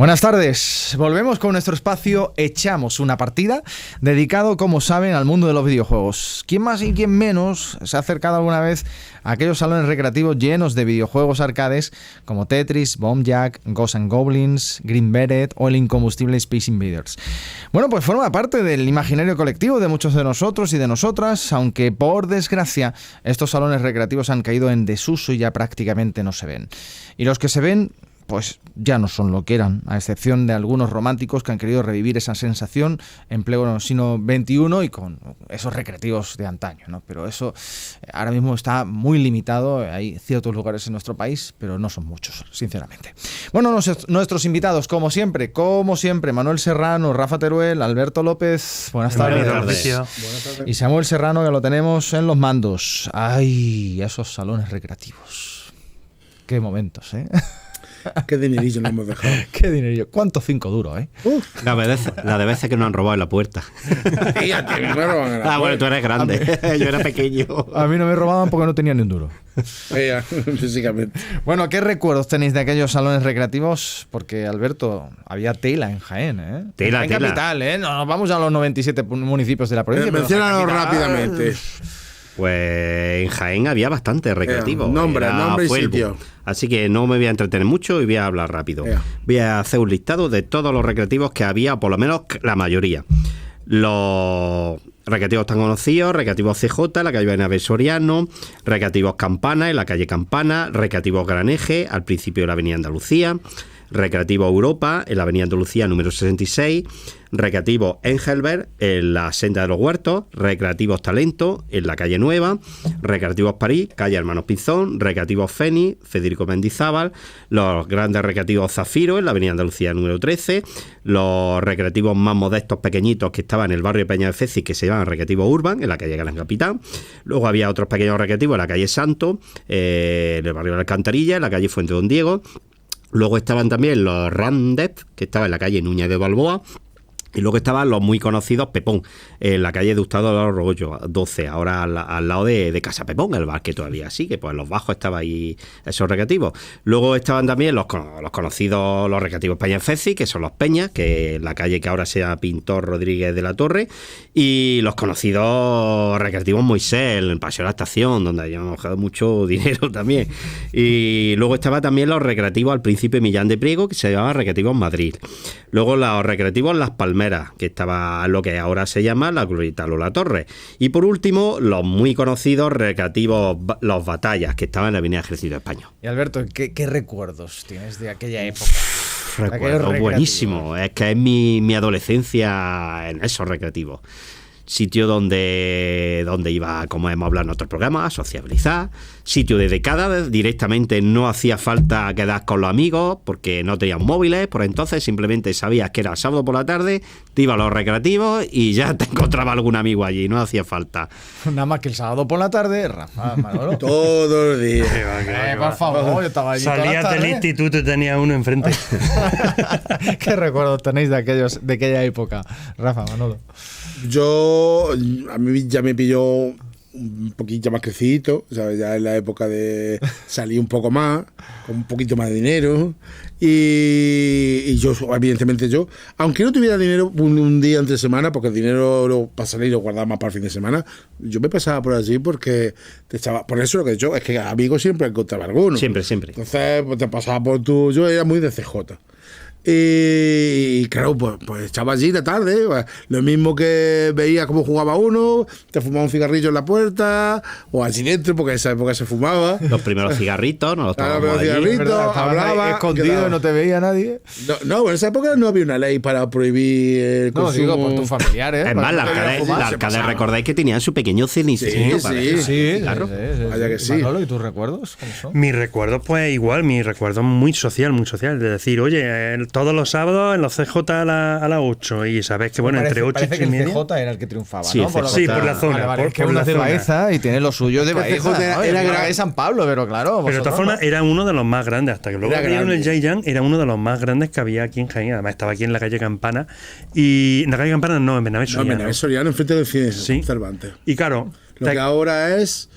Buenas tardes, volvemos con nuestro espacio Echamos una partida, dedicado, como saben, al mundo de los videojuegos. ¿Quién más y quién menos se ha acercado alguna vez a aquellos salones recreativos llenos de videojuegos arcades como Tetris, Bomb Jack, Ghosts and Goblins, Green Beret o el incombustible Space Invaders? Bueno, pues forma parte del imaginario colectivo de muchos de nosotros y de nosotras, aunque por desgracia estos salones recreativos han caído en desuso y ya prácticamente no se ven. Y los que se ven, pues ya no son lo que eran, a excepción de algunos románticos que han querido revivir esa sensación en pleno siglo XXI y con esos recreativos de antaño, ¿no? Pero eso ahora mismo está muy limitado, hay ciertos lugares en nuestro país, pero no son muchos, sinceramente. Bueno, nuestros invitados, como siempre, Manuel Serrano, Rafa Teruel, Alberto López, buenas tardes. Buenas tardes. Y Samuel Serrano, que lo tenemos en los mandos. ¡Ay, esos salones recreativos! ¡Qué momentos, eh! Qué dinerillo nos hemos dejado. Qué dinerillo. ¿Cuántos 5 duros, eh? La de veces que nos han robado en la puerta. Bueno, tú eres grande. Yo era pequeño. A mí no me robaban porque no tenía ni un duro. Físicamente. Bueno, ¿qué recuerdos tenéis de aquellos salones recreativos? Porque, Alberto, había tela en Jaén, ¿eh? Tela. Capital, ¿eh? No, vamos a los 97 municipios de la provincia. Menciónalo rápidamente. Pues en Jaén había bastante recreativo. Nombre y sitio. Así que no me voy a entretener mucho y voy a hablar rápido. Voy a hacer un listado de todos los recreativos que había, por lo menos la mayoría. Los recreativos tan conocidos: recreativos CJ en la calle Bernabé Soriano, recreativos Campana en la calle Campana, recreativos Gran Eje al principio de la avenida Andalucía, recreativo Europa en la avenida Andalucía número 66, recreativo Engelberg en la senda de los Huertos, recreativos Talento en la calle Nueva, recreativos París, calle Hermanos Pinzón, recreativos Fénix, Federico Mendizábal, los grandes recreativos Zafiro en la avenida Andalucía número 13, los recreativos más modestos pequeñitos que estaban en el barrio de Peña de Ceci, que se llamaban recreativos Urban en la calle Gran Capitán. Luego había otros pequeños recreativos en la calle Santo, en el barrio de la Alcantarilla, en la calle Fuente Don Diego. Luego estaban también los Randep, que estaba en la calle Núñez de Balboa. Y luego estaban los muy conocidos Pepón, en la calle de Hurtado de los Arroyos 12, ahora al lado de Casa Pepón, el bar que todavía sigue, pues en los bajos estaba ahí esos recreativos. Luego estaban también los conocidos, los recreativos Peña Feci, que son los Peñas, que en la calle que ahora se llama Pintor Rodríguez de la Torre, y los conocidos recreativos Moisés, en el Paseo de la Estación, donde habíamos dejado mucho dinero también. Y luego estaba también los recreativos al principio Millán de Priego, que se llamaban recreativos Madrid. Luego los recreativos Las Palmeras, que estaba lo que ahora se llama la Glorieta Lola Torres. Y por último, los muy conocidos recreativos Los Batallas, que estaban en la avenida Ejército Español. Y Alberto, ¿qué recuerdos tienes de aquella época? Recuerdos buenísimos. Es que es mi adolescencia en esos recreativos. Sitio donde iba, como hemos hablado en otros programas, a sociabilizar. Sitio de décadas, directamente no hacía falta quedar con los amigos porque no tenían móviles. Por entonces simplemente sabías que era sábado por la tarde, te ibas a los recreativos y ya te encontraba algún amigo allí, no hacía falta. Nada más que el sábado por la tarde, Rafa, Manolo. Todos los días. Por favor, yo estaba allí. Salías del instituto y tenías uno enfrente. ¿Qué recuerdos tenéis de aquella época, Rafa, Manolo? A mí ya me pilló un poquito más crecidito, ¿sabes? Ya en la época de salir un poco más, con un poquito más de dinero. Y yo, evidentemente aunque no tuviera dinero un día entre semana, porque el dinero para salir lo guardaba más para el fin de semana, yo me pasaba por allí porque por eso lo que he dicho es que amigos siempre encontraba alguno. Siempre. Entonces pues, te pasaba por yo era muy de CJ. Y claro, pues estaba allí de tarde, lo mismo que veía cómo jugaba uno, te fumaba un cigarrillo en la puerta o allí dentro, porque en esa época se fumaba. Los primeros cigarritos, no los tomábamos allí. Hablaba, escondido y no te veía nadie. No, en esa época no había una ley para prohibir el consumo. No, digo, por tus familiares. Es más, la arcade recordáis que tenían su pequeño cenicero. Sí, claro. Vaya que sí. Manolo, ¿y tus recuerdos? ¿Cómo son? Mis recuerdos, pues igual, mis recuerdos muy social, de decir, oye, todos los sábados en los CJ a las 8, y sabes que, bueno, entre 8 y 8 y media. El CJ era el que triunfaba, sí, ¿no? por la zona. Vale, es que por una la de zona. Baeza y tiene lo suyo de Baeza. Era de San Pablo, pero claro. Pero de todas formas, era uno de los más grandes. Hasta que luego abrieron el Jaiyan, era uno de los más grandes que había aquí en Jaén. Además, estaba aquí en la calle Campana. Y en la calle Campana, no, en Bernabé Soriano. En Bernabé Soriano, enfrente del cine sí. Cervantes. Y claro, lo que ahora es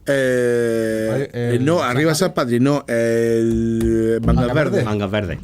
No, arriba San Patri, no, el Mangas Verdes. Mangas Verdes.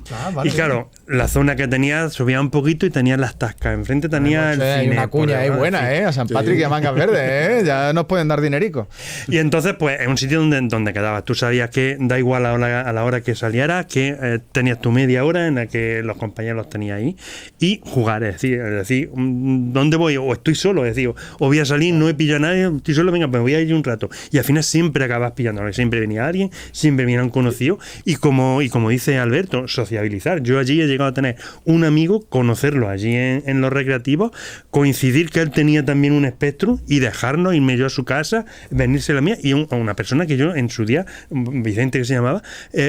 Y claro, la zona que tenía subía un poquito y tenía las tascas. Enfrente tenía el hay cine. una cuña ahí buena, a San Patrick y a Mangas Verdes, ya nos pueden dar dinerico. Y entonces, pues, es un sitio donde quedabas. Tú sabías que da igual a la hora que salieras, que tenías tu media hora en la que los compañeros los tenías ahí y jugar. Es decir, ¿dónde voy? O estoy solo, es decir, o voy a salir, no he pillado a nadie, estoy solo, venga, pues voy a ir un rato. Y al final siempre acabas pillando, siempre venía alguien, siempre venía un conocido. Y como dice Alberto, sociabilizar. Yo allí he llegado a tener un amigo, conocerlo allí en los recreativos, coincidir que él tenía también un Spectrum y dejarnos, irme yo a su casa, venirse a la mía, y una persona que yo en su día, Vicente que se llamaba,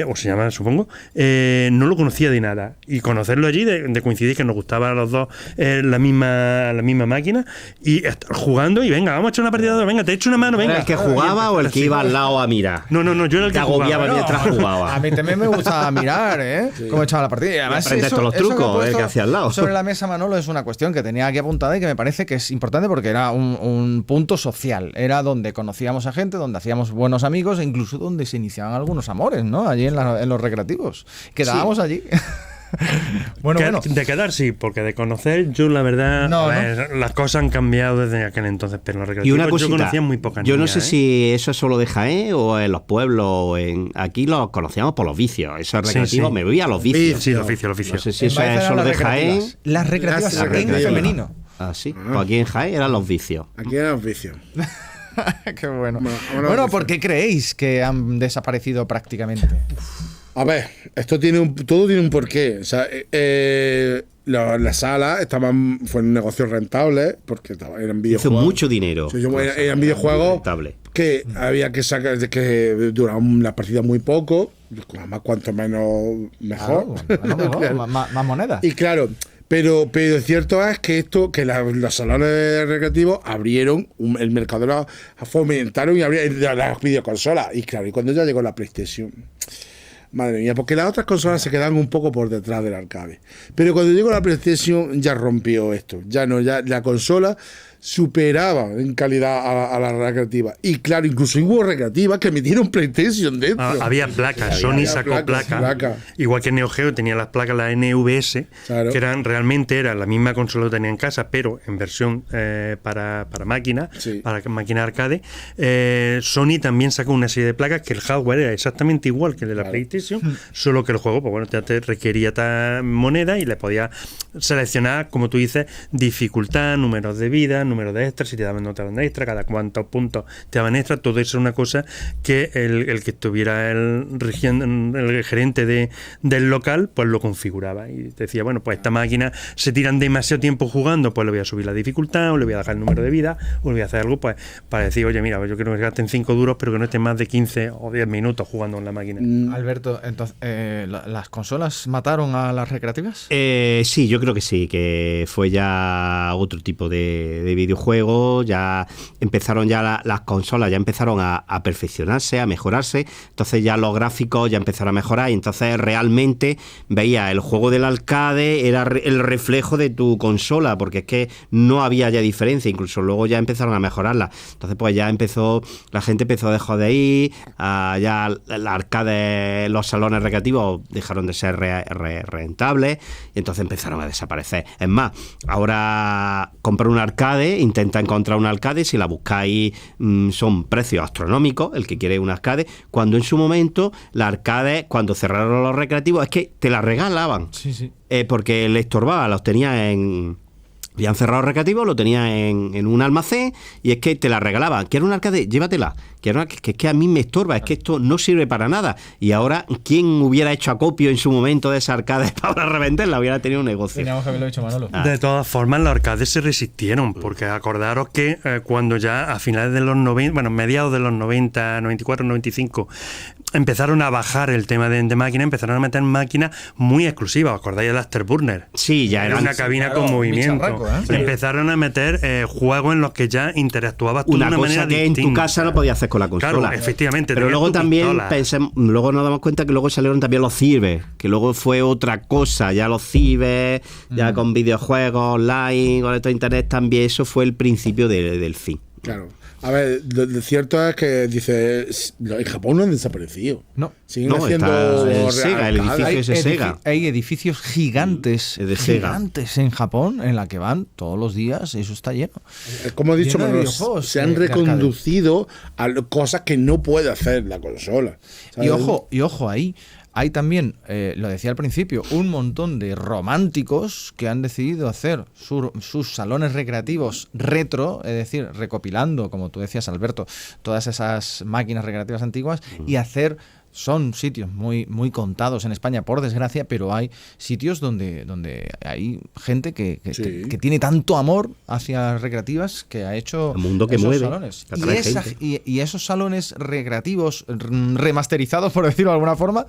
o se llama supongo, no lo conocía de nada. Y conocerlo allí, de coincidir que nos gustaba a los dos la misma máquina, y estar jugando y venga, vamos a echar una partida de dos, venga, te echo una mano, venga. ¿El que jugaba o el que iba al lado a mirar? No, yo era el que agobiaba jugaba. mientras jugaba. A mí también me gustaba mirar, cómo echaba la partida. Y además, aprender todos los trucos que hacía al lado. Sobre la mesa, Manolo, es una cuestión que tenía aquí apuntada y que me parece que es importante porque era un punto social. Era donde conocíamos a gente, donde hacíamos buenos amigos e incluso donde se iniciaban algunos amores, ¿no? Allí en los recreativos. Quedábamos allí. Bueno. De quedar sí, porque de conocer yo la verdad las cosas han cambiado desde aquel entonces, pero en los recreativos y una cosita, yo conocía muy pocas yo no niñas, sé si eso es solo de Jaén o en los pueblos o aquí los conocíamos por los vicios, esos recreativos me voy a los vicios. Sí, los vicios. No sé si eso es solo de Jaén. Las recreativas en femenino. Ah, sí, pues aquí en Jaén eran los vicios. Aquí eran los vicios. Qué bueno. Bueno, ¿por qué creéis que han desaparecido prácticamente? A ver, todo tiene un porqué. O sea, las salas fueron negocios rentables porque eran videojuegos. Hizo mucho dinero. Eran videojuegos rentable. Que había que sacar, que duraban las partidas muy poco. Además, cuanto menos, mejor. Claro, más monedas. Y claro. Pero cierto es que los salones recreativos abrieron el mercado, fomentaron y abrieron las videoconsolas. Y claro, y cuando ya llegó la PlayStation, madre mía, porque las otras consolas se quedaban un poco por detrás del arcade. Pero cuando llegó la PlayStation ya rompió esto. Ya la consola superaba en calidad a la recreativa. Y claro, incluso hubo recreativas que metieron PlayStation dentro. Había placas, Sony sacó placas. Igual que Neo Geo tenía las placas, la NVS, que era la misma consola que tenía en casa, pero en versión para máquina, para máquina arcade. Sony también sacó una serie de placas que el hardware era exactamente igual que el de la PlayStation, solo que el juego, pues bueno, ya te requería moneda y le podías seleccionar, como tú dices, dificultad, números de vida, número de extras, si te daban, no te daban extra, cada cuántos puntos te daban extra. Todo eso es una cosa que el que estuviera el gerente del local pues lo configuraba y te decía, bueno, pues esta máquina se tiran demasiado tiempo jugando, pues le voy a subir la dificultad o le voy a dejar el número de vida o le voy a hacer algo pues para decir, oye, mira, yo quiero que gasten 5 duros pero que no estén más de 15 o 10 minutos jugando en la máquina. Alberto, entonces, ¿las consolas mataron a las recreativas? Sí, yo creo que sí, que fue ya otro tipo de videojuegos, ya empezaron las consolas, ya empezaron a perfeccionarse, a mejorarse, entonces ya los gráficos ya empezaron a mejorar y entonces realmente veía el juego del arcade era el reflejo de tu consola, porque es que no había ya diferencia, incluso luego ya empezaron a mejorarla, entonces pues ya la gente empezó a dejar de ir, ya el arcade, los salones recreativos dejaron de ser rentables y entonces empezaron a desaparecer. Es más, ahora comprar un arcade, intenta encontrar un arcade, si la buscáis son precios astronómicos, el que quiere un arcade, cuando en su momento la arcade, cuando cerraron los recreativos, es que te la regalaban, porque le estorbaba, los tenía habían cerrado recreativo, lo tenía en un almacén y es que te la regalaban. ¿Quieres un arcade? Llévatela. Que es que a mí me estorba, es que esto no sirve para nada. Y ahora, ¿quién hubiera hecho acopio en su momento de esa arcade para revenderla? Hubiera tenido un negocio. Teníamos que haberlo hecho, Manolo. De todas formas, los arcades se resistieron, porque acordaros que cuando ya a finales de los 90, bueno, mediados de los 90, 94, 95, empezaron a bajar el tema de máquina, empezaron a meter máquinas muy exclusivas. ¿Os acordáis del Afterburner? Sí, ya era una cabina con movimiento. Empezaron a meter juegos en los que ya interactuabas tú de una manera distinta. Una cosa que en tu casa no podías hacer con la consola. Claro, efectivamente. Pero luego también luego nos damos cuenta que luego salieron también los ciber, que luego fue otra cosa, ya los ciber, ya con videojuegos online, con esto de internet también, eso fue el principio del fin. Claro. A ver, lo cierto es que dice en Japón no han desaparecido. No. Siguen haciendo Sega, el edificio ese Sega. Hay edificios gigantes, gigantes en Japón en la que van todos los días, eso está lleno. Como he dicho, se han reconducido a cosas que no puede hacer la consola. ¿Sabes? Y ojo ahí. Hay también, lo decía al principio, un montón de románticos que han decidido hacer sus salones recreativos retro, es decir, recopilando, como tú decías, Alberto, todas esas máquinas recreativas antiguas y hacer... Son sitios muy, muy contados en España, por desgracia, pero hay sitios donde hay gente que tiene tanto amor hacia recreativas que ha hecho el mundo que esos mueve, salones. Y esos salones recreativos remasterizados, por decirlo de alguna forma,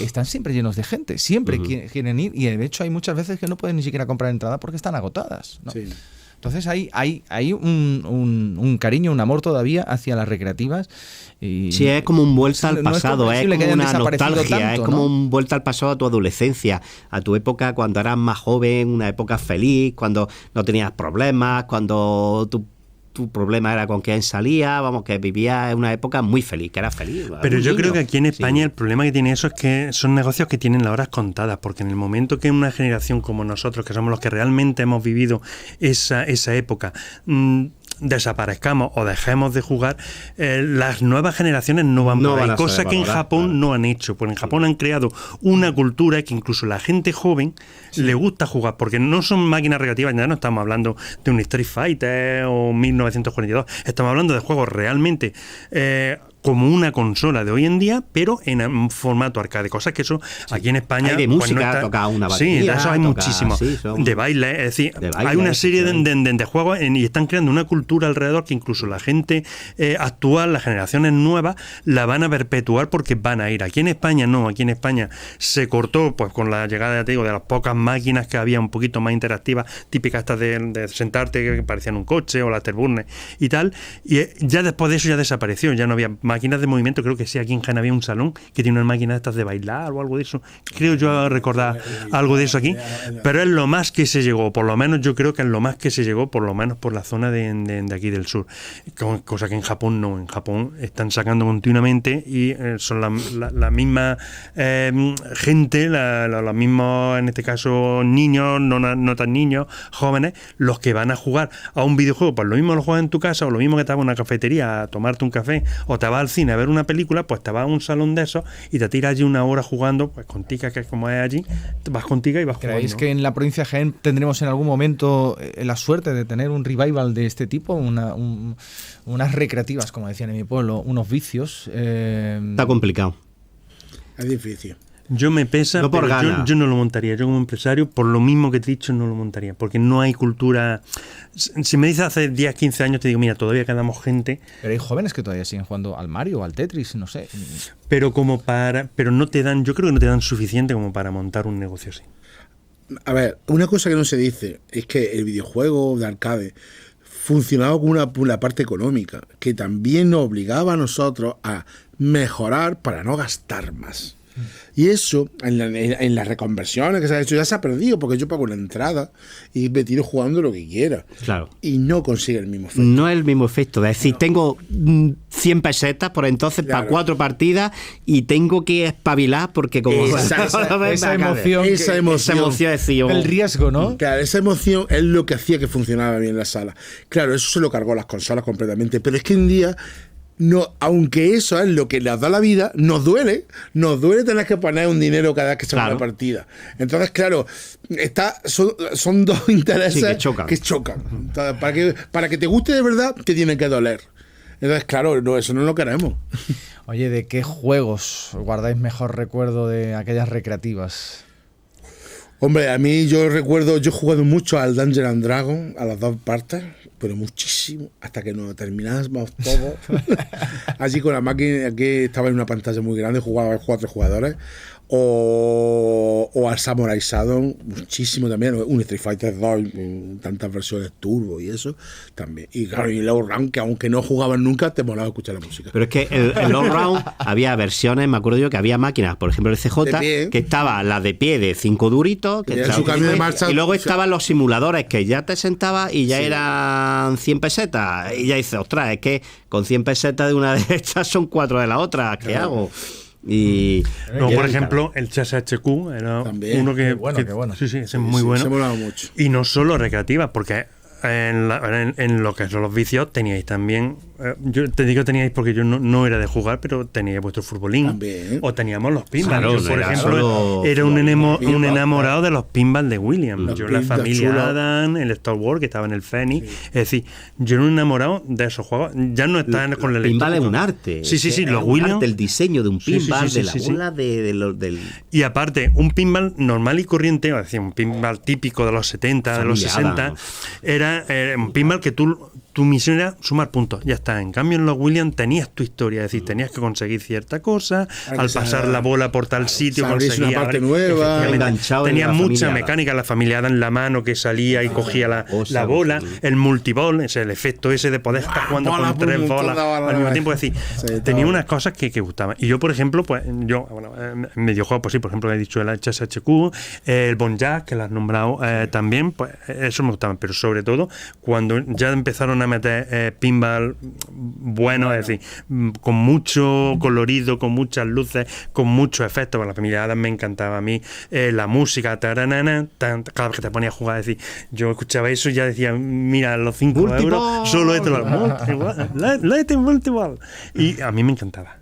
están siempre llenos de gente. Siempre quieren ir y de hecho hay muchas veces que no pueden ni siquiera comprar entrada porque están agotadas, ¿no? Sí. Entonces hay un cariño, un amor todavía hacia las recreativas. Y sí, es como un vuelta al pasado, es como una nostalgia, tanto, es como un vuelta al pasado a tu adolescencia, a tu época cuando eras más joven, una época feliz, cuando no tenías problemas, cuando tu problema era con quién salía, vamos, que vivías en una época muy feliz, que eras feliz. Pero yo creo que aquí en España el problema que tiene eso es que son negocios que tienen las horas contadas, porque en el momento que una generación como nosotros, que somos los que realmente hemos vivido esa época, desaparezcamos o dejemos de jugar, las nuevas generaciones no van por ahí, cosa que en Japón no han hecho. Pues en Japón han creado una cultura que incluso la gente joven le gusta jugar, porque no son máquinas recreativas, ya no estamos hablando de un Street Fighter o 1942, estamos hablando de juegos realmente como una consola de hoy en día, pero en formato arcade, cosas que eso aquí en España... Hay de música, toca una batería... Sí, de eso hay muchísimo. Sí, de baile, es decir, hay una serie de juegos y están creando una cultura alrededor que incluso la gente actual, las generaciones nuevas, la van a perpetuar porque van a ir. Aquí en España no, aquí en España se cortó pues con la llegada, ya te digo, de las pocas máquinas que había un poquito más interactivas, típicas estas de sentarte que parecían un coche o las Afterburner y tal, y ya después de eso ya desapareció, ya no había máquinas de movimiento. Creo que sí, aquí en Jaén había un salón que tiene unas máquinas estas de bailar o algo de eso. Creo yo recordar algo de eso aquí, pero es lo más que se llegó, por lo menos yo creo que es lo más que se llegó, por lo menos por la zona de aquí del sur. Cosa que en Japón no. En Japón están sacando continuamente y son la misma gente, los mismos, en este caso, niños, no tan niños, jóvenes, los que van a jugar a un videojuego. Pues lo mismo lo juegas en tu casa, o lo mismo que te vas a una cafetería a tomarte un café, o te vas al cine a ver una película, pues te vas a un salón de esos y te tiras allí una hora jugando, pues con tica, que es como es allí, vas con tica y vas jugando. ¿Creéis que en la provincia de Jaén tendremos en algún momento la suerte de tener un revival de este tipo? Unas recreativas, como decían en mi pueblo, unos vicios. Está complicado. Es difícil. Yo me pesa, no por pero yo no lo montaría. Yo como empresario, por lo mismo que te he dicho, no lo montaría. Porque no hay cultura... Si me dices hace 10, 15 años, te digo, mira, todavía quedamos gente... Pero hay jóvenes que todavía siguen jugando al Mario o al Tetris, no sé. Pero no te dan... Yo creo que no te dan suficiente como para montar un negocio así. A ver, una cosa que no se dice es que el videojuego de arcade funcionaba con una parte económica, que también nos obligaba a nosotros a mejorar para no gastar más. Y eso, en las reconversiones que se ha hecho, ya se ha perdido, porque yo pago una entrada y me tiro jugando lo que quiera. Claro. Y no consigue el mismo efecto. No es el mismo efecto. Es decir, tengo 100 pesetas por entonces para 4 partidas y tengo que espabilar porque como... Esa emoción. Es el riesgo, ¿no? Claro, esa emoción es lo que hacía que funcionaba bien la sala. Claro, eso se lo cargó las consolas completamente. Pero es que en día... No, aunque eso es lo que les da la vida, nos duele tener que poner un dinero cada vez que se va una partida. Entonces, claro, son dos intereses que chocan. Entonces, para que te guste de verdad, te tienen que doler. Entonces, claro, eso no lo queremos. Oye, ¿de qué juegos guardáis mejor recuerdo de aquellas recreativas? Hombre, a mí yo he jugado mucho al Dungeons and Dragons, a las 2 partes, pero muchísimo, hasta que nos terminamos todos. Allí con la máquina, que estaba en una pantalla muy grande, jugaba a 4 jugadores. o al Samurai Shodown, muchísimo también, un Street Fighter 2, tantas versiones turbo y eso también. Y claro, y el All-Round, que aunque no jugaban nunca, te molaba escuchar la música. Pero es que el All-Round había versiones, me acuerdo yo, que había máquinas, por ejemplo el CJ, que estaba la de pie de 5 duritos, que su cambio de marcha, y luego estaban los simuladores, que ya te sentabas y ya eran 100 pesetas. Y ya dices, ostras, es que con 100 pesetas de una de estas son 4 de la otra, ¿qué hago? Y luego, por ejemplo, el CHQ era también. uno que, qué bueno. Sí, es muy bueno. Se molaba mucho. Y no solo recreativas, porque en lo que son los vicios teníais también, yo te digo teníais porque yo no era de jugar, pero teníais vuestro futbolín también. o teníamos los pinball. Claro, yo, por ejemplo, era un enamorado de los pinball de Williams. Yo la familia Adam, el Star Wars que estaba en el Fenix, es decir, yo era un enamorado de esos juegos. Ya no están con el pinball es un arte. Sí, los Williams, el diseño de un pinball, de la bola del... Y aparte, un pinball normal y corriente, es decir, un pinball típico de los 70, de los 60, era un pinball que tu misión era sumar puntos, ya está. En cambio en los Williams tenías tu historia, es decir, tenías que conseguir cierta cosa, al pasar la bola por tal sitio conseguías una parte nueva, tenías mucha mecánica, la familia en la mano que salía y cogía la bola, el multiball, el efecto ese de poder estar jugando con 3 bolas al mismo tiempo, es decir, tenía unas cosas que gustaban. Y yo, por ejemplo, pues yo, en videojuegos, pues sí, por ejemplo, he dicho el HSHQ, el Bonjack, que lo has nombrado también, pues eso me gustaban, pero sobre todo cuando ya empezaron a meter pinball bueno, es decir, con mucho colorido, con muchas luces, con muchos efectos. Bueno, la familia Adam me encantaba a mí, la música, cada vez que te ponía a jugar, es decir, yo escuchaba eso y ya decía, mira, los 5 euros solo este multiball. Y a mí me encantaba.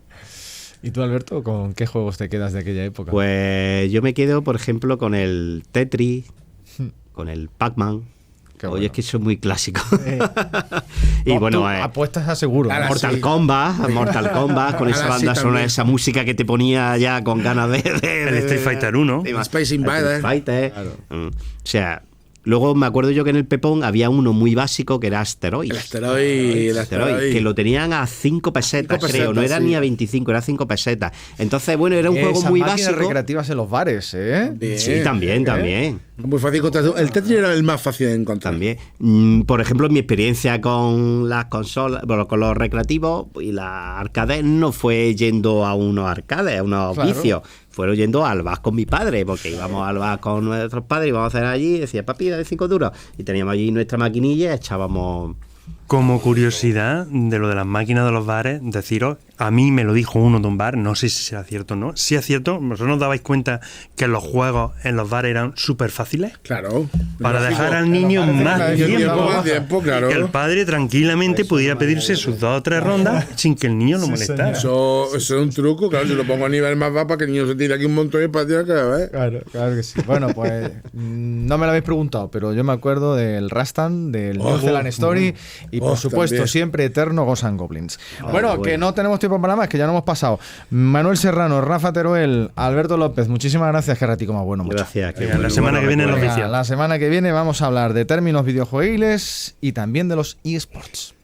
¿Y tú, Alberto, con qué juegos te quedas de aquella época? Pues yo me quedo, por ejemplo, con el Tetris, con el Pac-Man. Oye, es que eso es muy clásico. Y bueno, apuestas a seguro. Mortal Kombat, con esa banda sonora, esa música que te ponía ya con ganas de el Street Fighter 1. Space Invaders. Claro. O sea, luego me acuerdo yo que en el Pepón había uno muy básico que era Asteroid. El Asteroid. Que lo tenían a 5 pesetas, creo. No era ni a 25, era 5 pesetas. Entonces, bueno, era un juego muy básico. Recreativas en los bares, ¿eh? Bien, sí, también. Muy fácil encontrar. El Tetris era el más fácil de encontrar. También. Por ejemplo, mi experiencia con las consolas, bueno, con los recreativos y las arcades no fue yendo a unos arcades, a unos vicios. Fueron yendo al bar con mi padre, porque íbamos al bar con nuestros padres, íbamos a hacer allí, decía, papi, dale 5 duros. Y teníamos allí nuestra maquinilla y echábamos... Como curiosidad de lo de las máquinas de los bares, deciros, a mí me lo dijo uno de un bar, no sé si será cierto o no. Si es cierto, ¿vosotros nos dabais cuenta que los juegos en los bares eran súper fáciles? Claro. Para dejar al niño más tiempo, claro. Que el padre tranquilamente pudiera pedirse sus 2 o 3 rondas sin que el niño lo molestara. Eso es un truco, claro, si lo pongo a nivel más bajo para que el niño se tire aquí un montón y para tirar cada vez. Claro que sí. Bueno, pues no me lo habéis preguntado, pero yo me acuerdo del Rastan, del New Zealand Story y por supuesto, también. Siempre eterno Ghosts and Goblins. Bueno, que no tenemos tiempo para más, que ya no hemos pasado. Manuel Serrano, Rafa Teruel, Alberto López, muchísimas gracias, que ratico más bueno. Gracias. La semana que viene los vicios. La semana que viene vamos a hablar de términos videojuegos y también de los eSports.